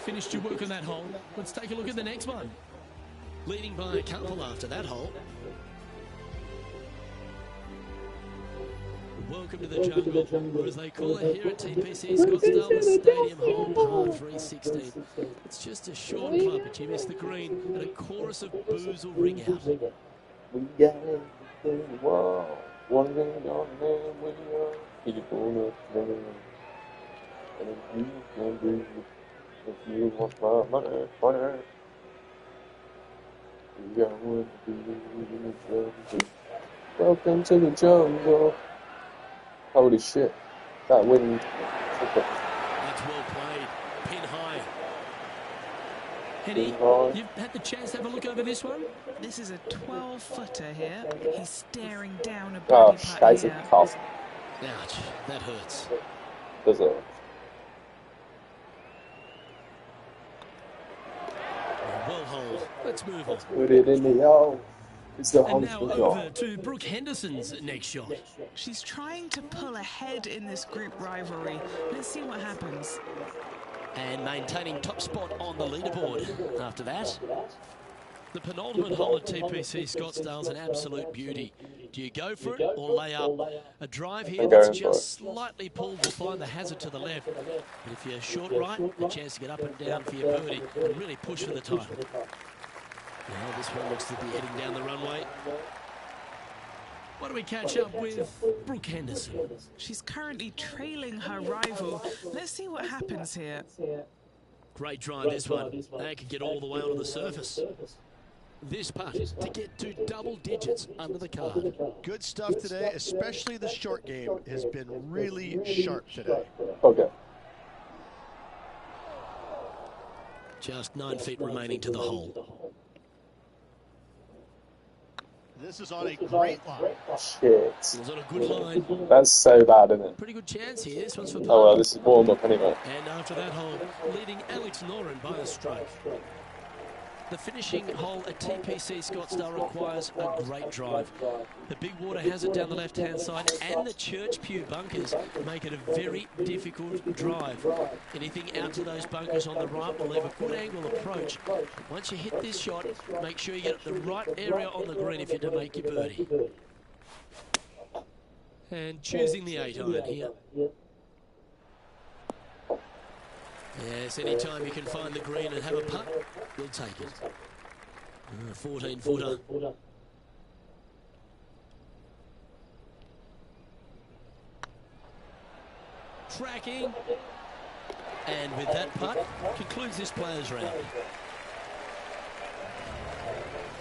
finished your work on that hole. Let's take a look at the next one. Leading by a couple after that hole. Welcome to the jungle, or as they call it here at TPC Scottsdale, the Stadium Hole Par 316. It's just a short putt, but you miss the green, and a chorus of boos will ring out. We got everything, wow. One thing on there, we are people that and if you can do, if you want my money, you got one to do. Welcome to the jungle. Holy shit. That wind. That's well played. Pin high. Henny, you've had the chance to have a look over this one? This is a 12-footer here. He's staring down a birdie putt here. Ouch, that hurts. Does it? Well hold. Let's move on. Put it in the hole. And now over to Brooke Henderson's next shot. She's trying to pull ahead in this group rivalry. Let's see what happens. And maintaining top spot on the leaderboard. After that, the penultimate hole at TPC Scottsdale's an absolute beauty. Do you go for it or lay up? A drive here that's just slightly pulled will find the hazard to the left. But if you're short right, a chance to get up and down for your birdie and really push for the title. Well, this one looks to be heading down the runway. Why don't we catch up with Brooke Henderson? She's currently trailing her rival. Let's see what happens here. Great drive, this one. They could get all the way onto the surface. This putt to get to double digits under the card. Good stuff today, especially the short game has been really sharp today. Okay. Just 9 feet remaining to the hole. This is on a great line. Shit. It was on a good line. That's so bad, isn't it? Pretty good chance here. This one's for Oh well, this is warm up anyway. And after that hole, leading Alex Noren by a stroke. The finishing hole at TPC Scottsdale requires a great drive. The big water hazard down the left-hand side and the Church Pew bunkers make it a very difficult drive. Anything out to those bunkers on the right will leave a good angle approach. Once you hit this shot, make sure you get the right area on the green if you're to make your birdie. And choosing the 8-iron here. Yes, anytime you can find the green and have a putt, we'll take it. 14-footer. Tracking. And with that putt, concludes this player's round.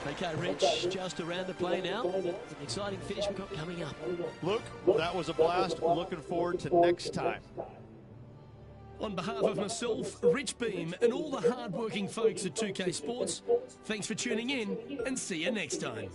Okay, Rich, just around the play now. An exciting finish we've got coming up. Look, that was a blast. Looking forward to next time. On behalf of myself, Rich Beam, and all the hard-working folks at 2K Sports, thanks for tuning in, and see you next time.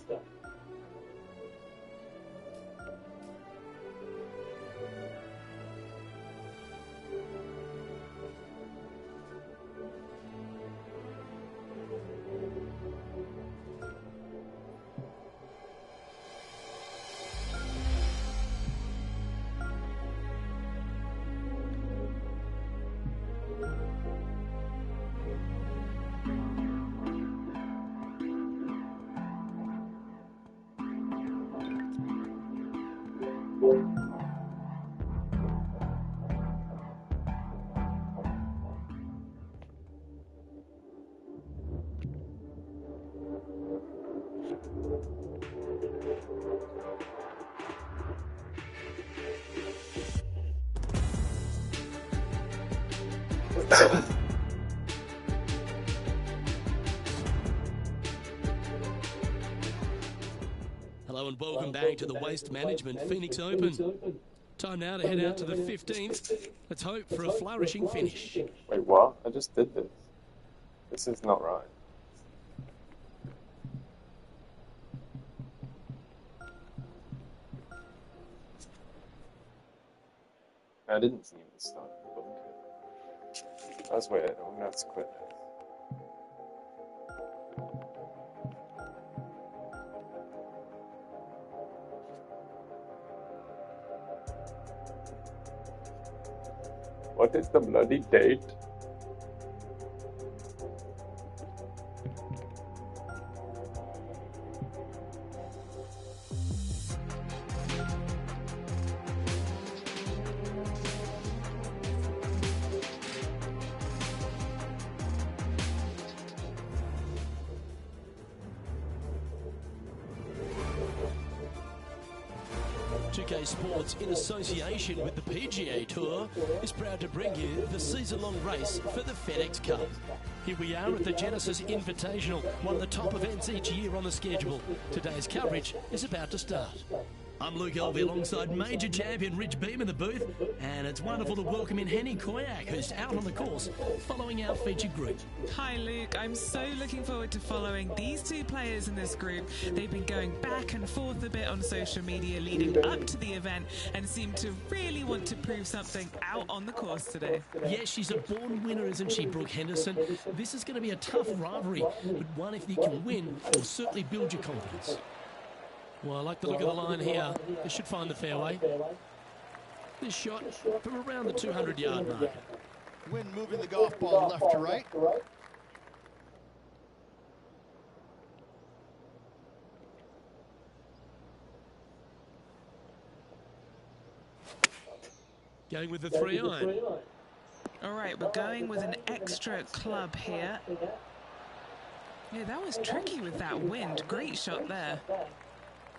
Hello and welcome back to the Waste Management Phoenix Open. Time now to head out to the 15th. Let's hope for a flourishing finish. Wait, what? I just did this. This is not right. I didn't see him start the bunker. That's weird. I'm gonna have to quit this. What is the bloody date? UK Sports, in association with the PGA Tour, is proud to bring you the season-long race for the FedEx Cup. Here we are at the Genesis Invitational, one of the top events each year on the schedule. Today's coverage is about to start. I'm Luke Elvey alongside major champion Rich Beem in the booth, and it's wonderful to welcome in Henny Koyak, who's out on the course following our featured group. Hi Luke, I'm so looking forward to following these two players in this group. They've been going back and forth a bit on social media leading up to the event and seem to really want to prove something out on the course today. Yes, she's a born winner, isn't she, Brooke Henderson? This is going to be a tough rivalry, but one if you can win will certainly build your confidence. Well, I like the look of the line here. They should find the fairway. This shot from around the 200-yard mark. Wind moving the golf ball left to right. Going with the 3-iron. All right, we're going with an extra club here. Yeah, that was tricky with that wind. Great shot there.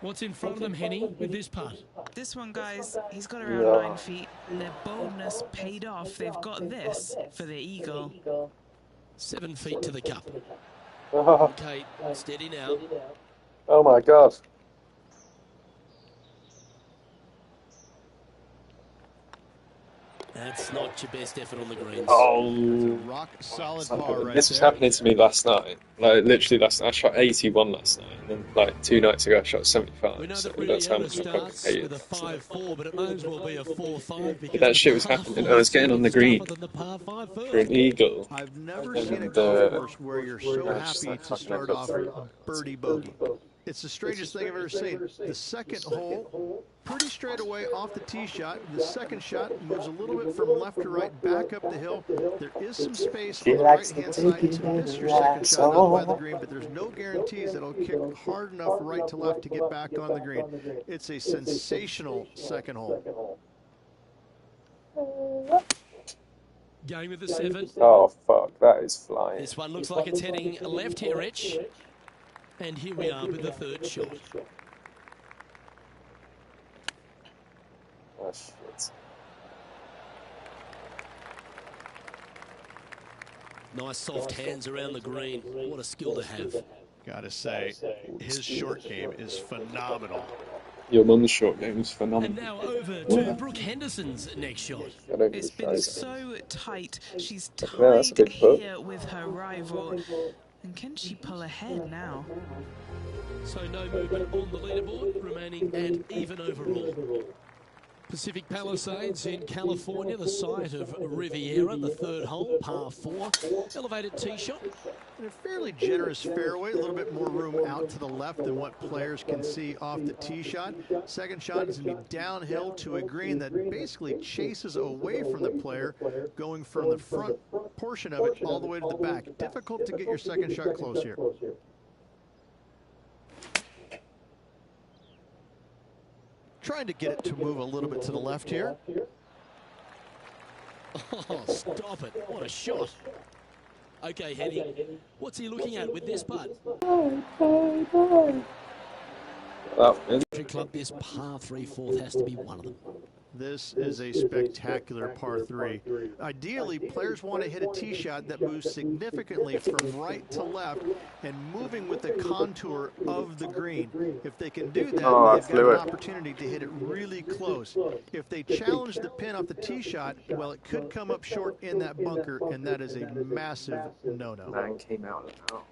What's in front of them, Henny, with this putt? This one, guys, he's got around 9 feet. Their boldness paid off. They've got this for the eagle. 7 feet to the cup. Oh, Okay, steady now. oh my God. That's not your best effort on the greens. Oh. Rock solid par right This was there. happening to me last night. Like, literally last night. I shot 81 last night. And then, like, 2 nights ago, I shot 75. We know So that that's how Riviera much I fucking starts hate with a it. 5-4, but it may as well be a 4-5 because That shit was the par happening. four I was getting on the is tougher green than the par 5 first. For an eagle. I've never And, seen a golf course uh, where you're so I just, happy like, to fucking start got off three. birdie bogey. It's the strangest thing I've ever seen. The second hole, pretty straight away off the tee shot. The second shot moves a little bit from left to right, back up the hill. There is some space on the right-hand side to miss your second shot up by the green, but there's no guarantees that it'll kick hard enough right to left to get back on the green. It's a sensational second hole. Going with the 7. Oh, fuck. That is flying. This one looks like it's heading left here, Rich. And here we are with the 3rd shot. Oh, shit. Nice soft hands around the green. What a skill to have. Gotta say, his short game is phenomenal. Your mum's short game is And phenomenal. now over to Brooke Henderson's next shot. I don't It's think been so. so tight. She's Yeah, that's a tied big putt. here with her rival. And can she pull ahead now? So no movement on the leaderboard, remaining at even overall. Pacific Palisades in California, the site of Riviera, the 3rd hole, par 4. Elevated tee shot. And a fairly generous fairway, a little bit more room out to the left than what players can see off the tee shot. Second shot is going to be downhill to a green that basically chases away from the player, going from the front portion of it all the way to the back. Difficult to get your second shot close here. Trying to get it to move a little bit to the left here. Oh, stop it. What a shot. Okay, Henny, what's he looking at with this putt? Country Club, this par 3 4th has to be one of them. This is a spectacular par 3. Ideally, players want to hit a tee shot that moves significantly from right to left and moving with the contour of the green. If they can do that, they've got an opportunity to hit it really close. If they challenge the pin off the tee shot, well, it could come up short in that bunker, and that is a massive no-no. Man came out of the house.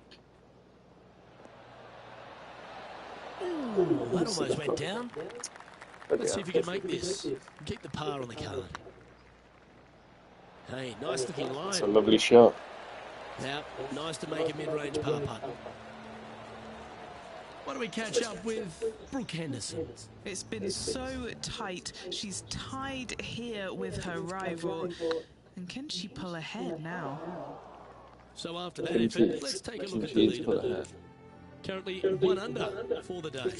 Ooh, that almost went down. Let's see if you can make this. Keep the par on the card. Hey, nice looking line. It's a lovely shot. Now, nice to make a mid-range par putt. Why don't we catch up with Brooke Henderson? It's been so tight. She's tied here with her rival. And can she pull ahead now? So after that effort, let's take a look at the leaderboard. Currently 1 under for the day.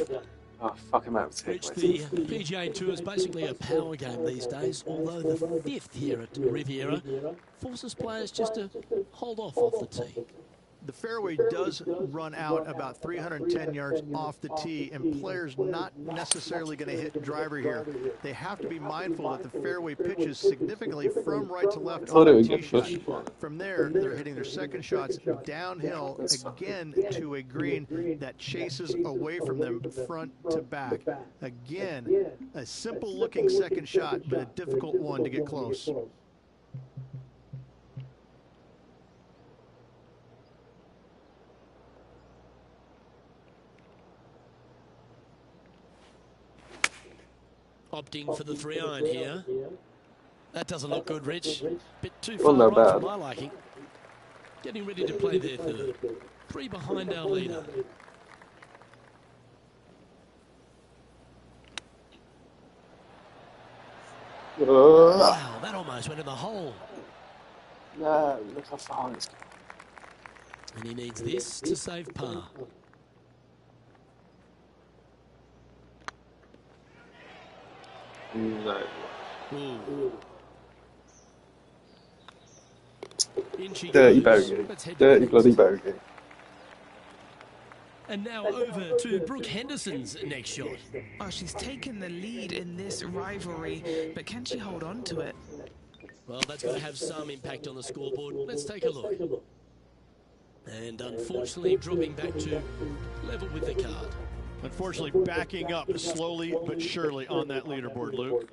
Oh, fuck him out. Rich, the PGA Tour is basically a power game these days, although the 5th here at Riviera forces players just to hold off the tee. The fairway does run out about 310 yards off the tee, and players not necessarily going to hit driver here. They have to be mindful that the fairway pitches significantly from right to left on the tee shot. From there, they're hitting their second shots downhill again to a green that chases away from them front to back. Again, a simple-looking second shot, but a difficult one to get close. Opting for the 3-iron here. That doesn't look good, Rich. Bit too Well, far not right bad. for my liking. Getting ready to play their third. 3 behind our leader. Wow, that almost went in the hole. No, look how far it's And he needs this to save par. No. Ooh. In she Dirty goes. bogey. Let's head to Dirty the bloody next. bogey. And now over to Brooke Henderson's next shot. Oh, she's taken the lead in this rivalry, but can she hold on to it? Well, that's going to have some impact on the scoreboard. Let's take a look. And unfortunately, dropping back to level with the card. Unfortunately, backing up slowly but surely on that leaderboard, Luke.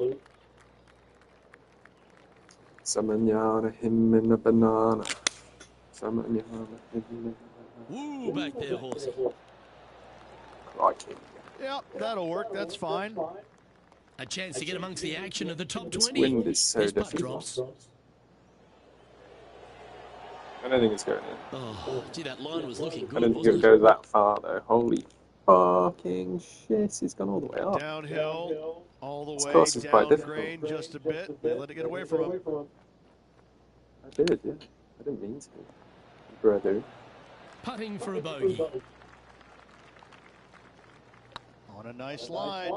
Samanyana, him and a banana. Samanyana, him and a Woo, back there, horsey. crikey. Yep, that'll work. That's fine. A chance to get amongst the action of the top This 20. wind is so His putt difficult. drops. I don't think it's going in. Oh, gee, that line was looking I good, don't think wasn't it'll it? go that far though. Holy fucking shit, he's gone all the way up. Downhill, all the This way, course is quite down difficult. grade just a bit. They let it get away from him. I did, yeah. I didn't mean to. Brother. Putting for a bogey. On a nice line.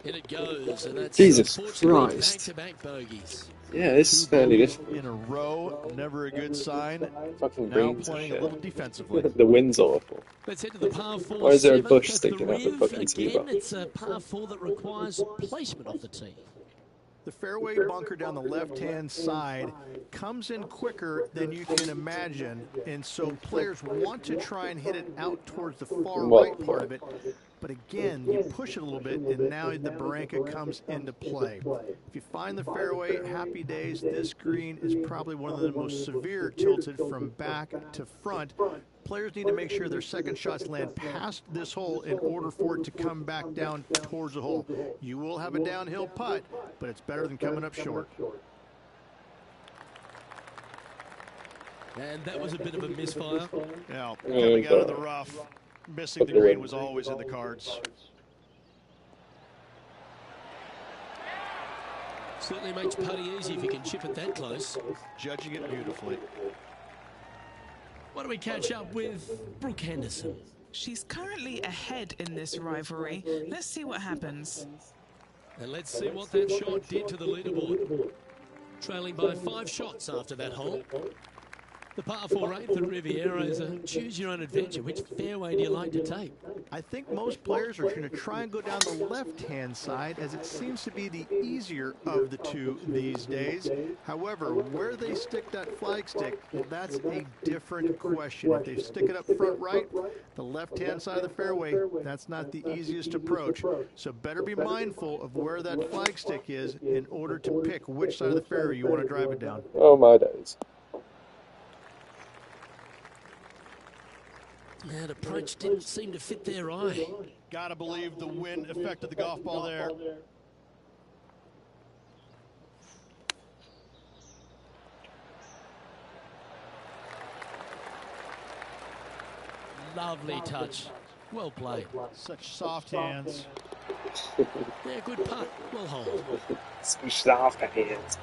In it goes, and that's Jesus unfortunately Christ. back-to-back bogeys. Yeah, this is fairly difficult. In a row, never a good sign. Fucking Now greens and playing a shit. little defensively. The wind's awful. Let's head to the par 4. Why is there a 7th. bush That's sticking the out the Riv. fucking tee Again, box? it's a par 4 that requires placement off the tee. The fairway bunker down the left-hand side comes in quicker than you can imagine, and so players want to try and hit it out towards the far right part of it. But again, you push it a little bit, and now the Barranca comes into play. If you find the fairway, happy days. This green is probably one of the most severe tilted from back to front. Players need to make sure their second shots land past this hole in order for it to come back down towards the hole. You will have a downhill putt, but it's better than coming up short. And that was a bit of a misfire. Now, coming out of the rough, missing the green was always in the cards. Certainly makes putting easy if you can chip it that close. Judging it beautifully. Why don't we catch up with Brooke Henderson? She's currently ahead in this rivalry. Let's see what happens. And let's see what that shot did to the leaderboard. Trailing by 5 shots after that hole. The par 4 8th at Riviera is a choose-your-own-adventure. Which fairway do you like to take? I think most players are going to try and go down the left-hand side, as it seems to be the easier of the two these days. However, where they stick that flag stick, well, that's a different question. If they stick it up front right, the left-hand side of the fairway, that's not the easiest approach. So better be mindful of where that flag stick is in order to pick which side of the fairway you want to drive it down. Oh my days. That approach didn't seem to fit their eye. Gotta believe the wind affected the golf ball there. Lovely touch. Well played. Such soft hands. Yeah, good putt. Well hold. Switched after hands.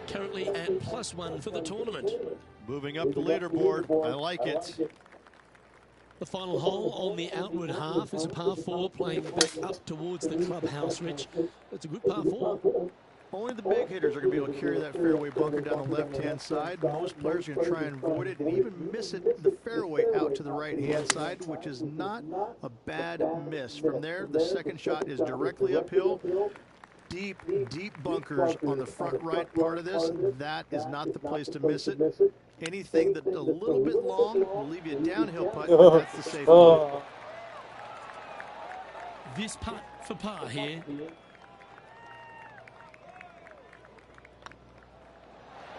Currently at +1 for the tournament. Moving up the leaderboard. I like it. The final hole on the outward half is a par 4 playing back up towards the clubhouse, Rich. It's a good par 4. Only the big hitters are going to be able to carry that fairway bunker down the left-hand side. Most players are going to try and avoid it and even miss it the fairway out to the right-hand side, which is not a bad miss. From there, the second shot is directly uphill. Deep, deep bunkers on the front right part of this. That is not the place to miss it. Anything that's a little bit long will leave you a downhill putt, but that's the safe putt. This putt for par here.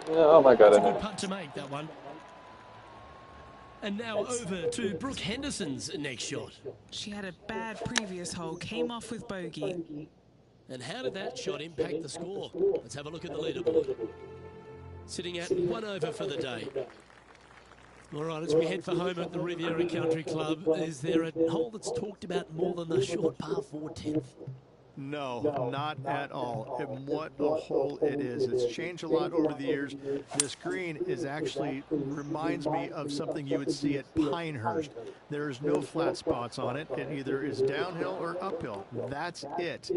Oh my God. It's a good putt to make, that one. And now over to Brooke Henderson's next shot. She had a bad previous hole, came off with bogey. And how did that shot impact the score? Let's have a look at the leaderboard. Sitting at 1 over for the day. All right, as we head for home at the Riviera Country Club, is there a hole that's talked about more than the short par 4 10th? No, not at all. And what a hole it is. It's changed a lot over the years. This green is actually reminds me of something you would see at Pinehurst. There's no flat spots on it. It either is downhill or uphill. That's it.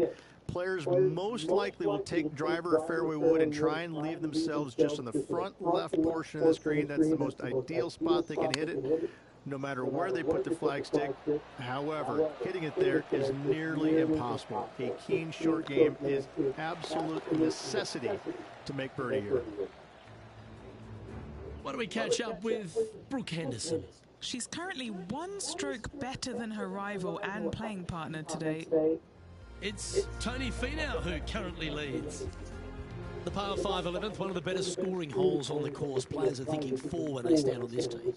Players most likely will take driver or fairway wood and try and leave themselves just on the front left portion of the screen. That's the most ideal spot they can hit it, no matter where they put the flagstick. However, hitting it there is nearly impossible. A keen short game is absolute necessity to make birdie here. Why don't we catch up with Brooke Henderson? She's currently 1 stroke better than her rival and playing partner today. It's Tony Finau who currently leads. The par 5 11th, one of the better scoring holes on the course. Players are thinking 4 when they stand on this tee.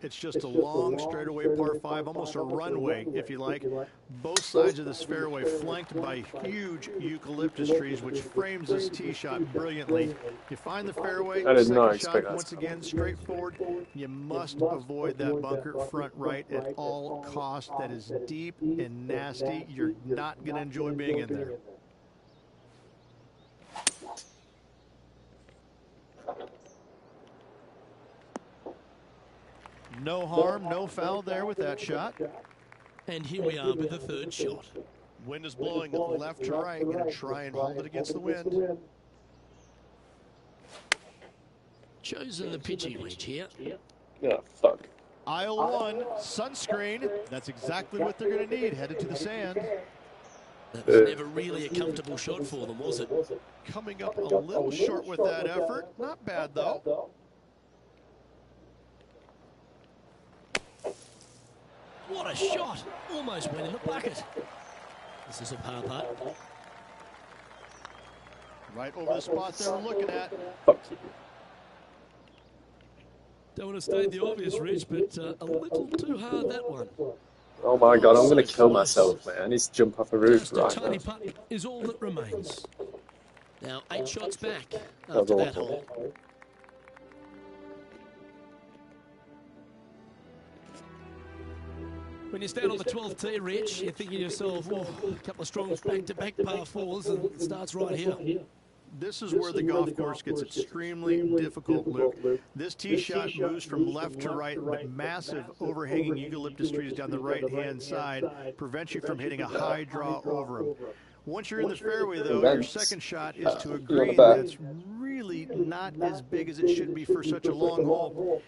It's just a long straightaway par 5, almost a runway, if you like. Both sides of this fairway flanked by huge eucalyptus trees, which frames this tee shot brilliantly. You find the fairway, I did not second shot, expect that. once again, straightforward. You must avoid that bunker front right at all costs. That is deep and nasty. You're not going to enjoy being in there. No harm, no foul there with that shot. And here we are with the third shot. Wind is blowing left to right. Going to try and hold it against the wind. Chosen the pitching wedge here. Yeah, fuck. Aisle 1, sunscreen. That's exactly what they're going to need, headed to the sand. That was never really a comfortable shot for them, was it? Coming up a little short with that effort. Not bad, though. What a shot! Almost went in the bucket. This is a par putt. Right over the spot they were looking at. Fuck you. Don't want to state the obvious, Rich, but a little too hard, that one. Oh my God, I'm going to kill myself, man. I need to jump off a roof Just a right tiny now. putt is all that remains. Now 8 shots back That was after that awful. hole. When you stand on the 12th tee, Rich, you're thinking to yourself, oh, a couple of strong back-to-back par 4s, and it starts right here. This is where the golf course gets extremely difficult, Luke. This tee shot moves from left to right, but massive overhanging eucalyptus trees down the right-hand side prevents you from hitting a high draw over them. Once you're in the fairway, though, your second shot is to a green that's really not as big as it should be for such a long hole.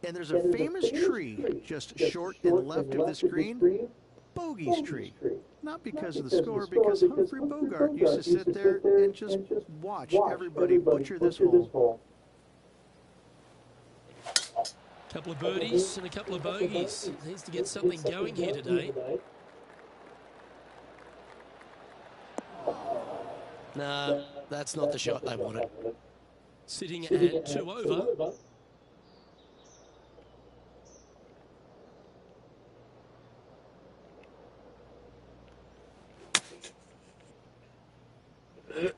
And there's a famous tree just short and left of this green, Bogey's tree. Not because of the score, because Humphrey Bogart used to sit there and just watch everybody butcher this hole. Couple of birdies and a couple of bogeys. Needs to get something going here today. No, that's not the shot they wanted. Sitting at 2 over.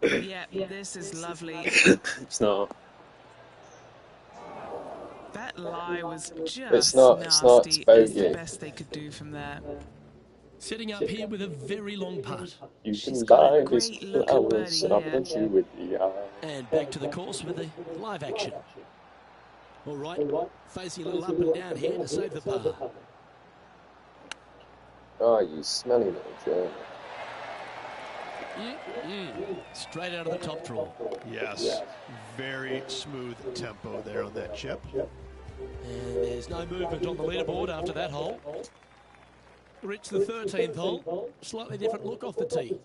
Yeah, this is lovely. It's not. That lie was just It's not, nasty. it's not, it's It's the bogey. best they could do from there. Sitting up here with a very long putt. You She's can got a buy this great look at flowers, birdie and I'll here. punch you with the eye. And back to the course with the live action. All right, facing a little up and down here to save the par. Oh, you smelly little germ. Straight out of the top draw. Yes, very smooth tempo there on that chip. And there's no movement on the leaderboard after that hole. Rich, the 13th hole, slightly different look off the tee.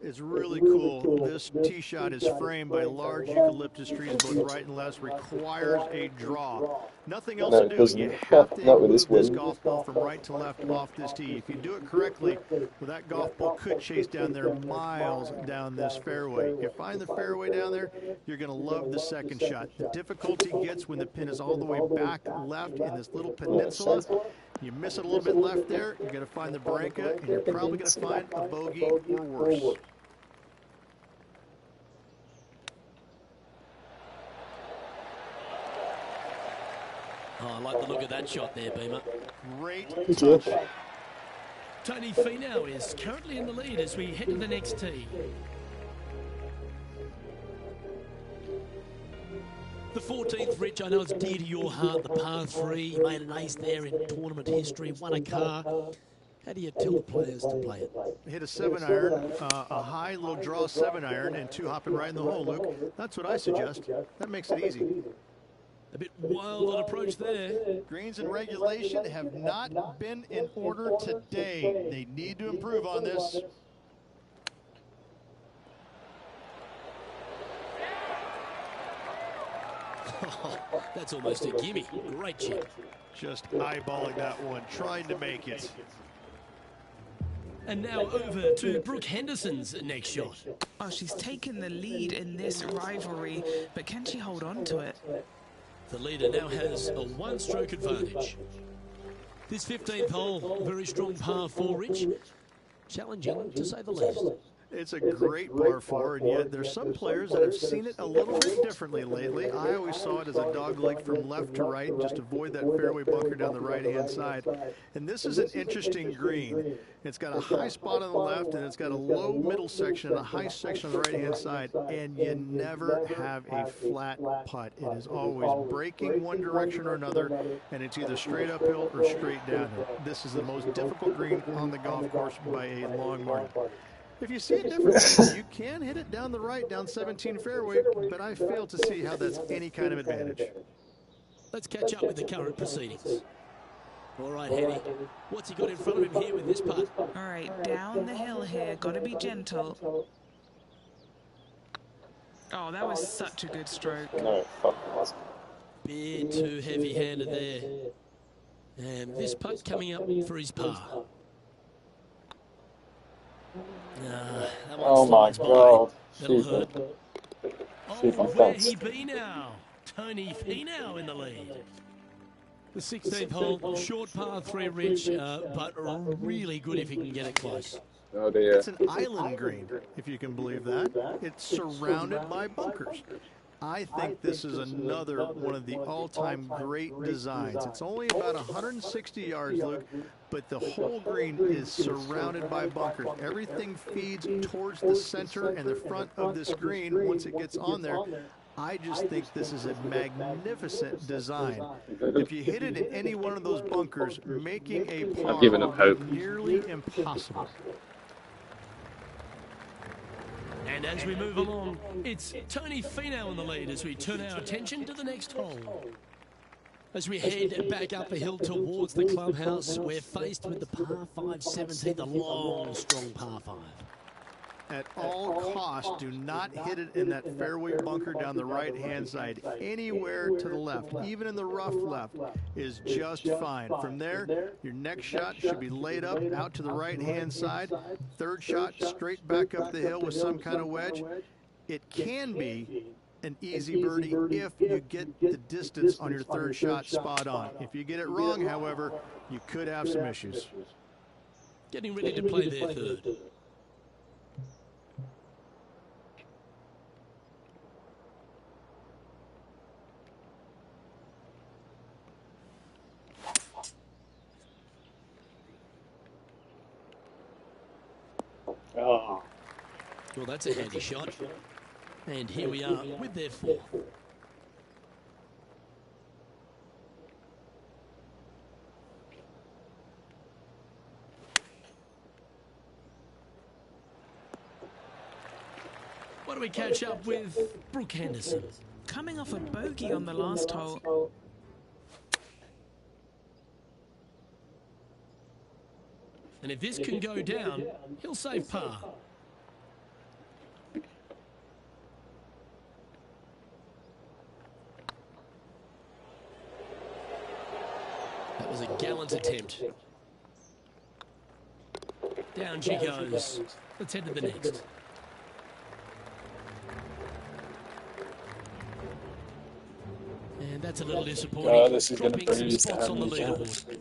It's really cool. This tee shot is framed by large eucalyptus trees both right and left, requires a draw. Nothing else to do. You have to Not with move this this one. golf ball from right to left off this tee. If you do it correctly, well, that golf ball could chase down there miles down this fairway. You find the fairway down there, you're going to love the second shot. The difficulty gets when the pin is all the way back left in this little peninsula. You miss it a little bit left there, you're going to find the Barranca, and you're probably going to find a bogey or worse. Oh, I like the look of that shot there, Beamer. Great touch. Tony Finau is currently in the lead as we head to the next tee. The 14th, Rich, I know it's dear to your heart, the par 3. You made an ace there in tournament history, won a car. How do you tell the players to play it? Hit a 7-iron, a high little draw 7-iron, and 2 hopping right in the hole, Luke. That's what I suggest. That makes it easy. A bit wild an approach there. Greens and regulation have not been in order today. They need to improve on this. That's almost a gimme. Great chip. Just eyeballing that one, trying to make it. And now over to Brooke Henderson's next shot. Oh, she's taken the lead in this rivalry, but can she hold on to it? The leader now has a 1-stroke advantage. This 15th hole, very strong par 4, Rich. Challenging, to say the least. It's a great par 4, and yet there's some players that have seen it a little bit differently lately. I always saw it as a dog leg from left to right, and just avoid that fairway bunker down the right-hand side. And this is an interesting green. It's got a high spot on the left, and it's got a low middle section and a high section on the right-hand side, and you never have a flat putt. It is always breaking one direction or another, and it's either straight uphill or straight downhill. This is the most difficult green on the golf course by a long margin. If you see it differently, you can hit it down the right, down 17 fairway, but I fail to see how that's any kind of advantage. Let's catch up with the current proceedings. All right, Henny, what's he got in front of him here with this putt? All right, down the hill here, got to be gentle. Oh, that was such a good stroke. No, fuck it wasn't. Bit too heavy-handed there. And this putt coming up for his par. That Oh my slides by. god. That'll Super. hurt. Super Oh, where fence. he be now? Tony Finau in the lead. The 16th hole, short par 3, Rich, but really good if he can get it close. Oh dear. It's an island green, if you can believe that. It's surrounded by bunkers. I think this is another one of the all-time great designs. It's only about 160 yards, Luke, but the whole green is surrounded by bunkers. Everything feeds towards the center and the front of this green once it gets on there. I just think this is a magnificent design. If you hit it in any one of those bunkers, making a par I've given up hope. is nearly impossible. And as we move along, it's Tony Finau in the lead as we turn our attention to the next hole. As we head back up the hill towards the clubhouse, we're faced with the par 5 17, the long, strong par 5. At all costs, do not hit it in that fairway bunker down the right-hand side. Anywhere to the left, even in the rough left, is just fine. From there, your next shot should be laid up out to the right-hand side. Third shot, straight back up the hill with some kind of wedge. It can be an easy birdie if you get the distance on your third shot spot on. If you get it wrong, however, you could have some issues. Getting ready to play their third. Oh. Well, that's a handy shot. And here we are with their fourth. What do we catch up with Brooke Henderson? Coming off a bogey on the last hole. And if this can go down, he'll save par. That was a gallant attempt. Down she goes. Let's head to the next. And that's a little disappointing. Oh, this is going to Dropping some bruise spots on the Hamilton. leaderboard.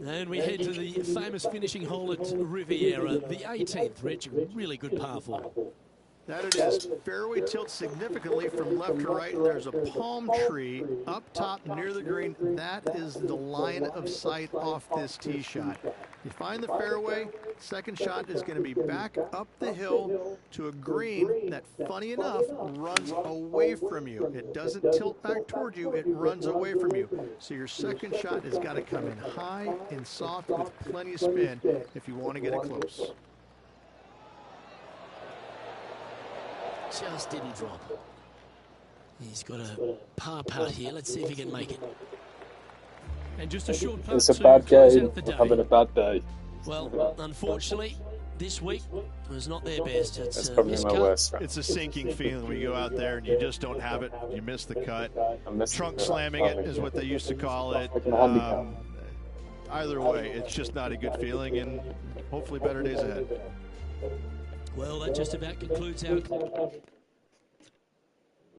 And we head to the famous finishing hole at Riviera, the 18th, Rich. Really good par 4. That it is. Fairway tilts significantly from left to right. There's a palm tree up top near the green. That is the line of sight off this tee shot. You find the fairway, second shot is going to be back up the hill to a green that, funny enough, runs away from you. It doesn't tilt back toward you, it runs away from you. So your second shot has got to come in high and soft with plenty of spin if you want to get it close. Just didn't drop. He's got a par putt here. Let's see if he can make it. And just a short putt. It's a to bad close game. out the day. Having a bad day. Well, unfortunately, this week was not their best. That's probably my worst. It's a sinking feeling when you go out there and you just don't have it. You miss the cut. Trunk slamming it is what they used to call it. Either way, it's just not a good feeling, and hopefully better days ahead. Well, that just about concludes our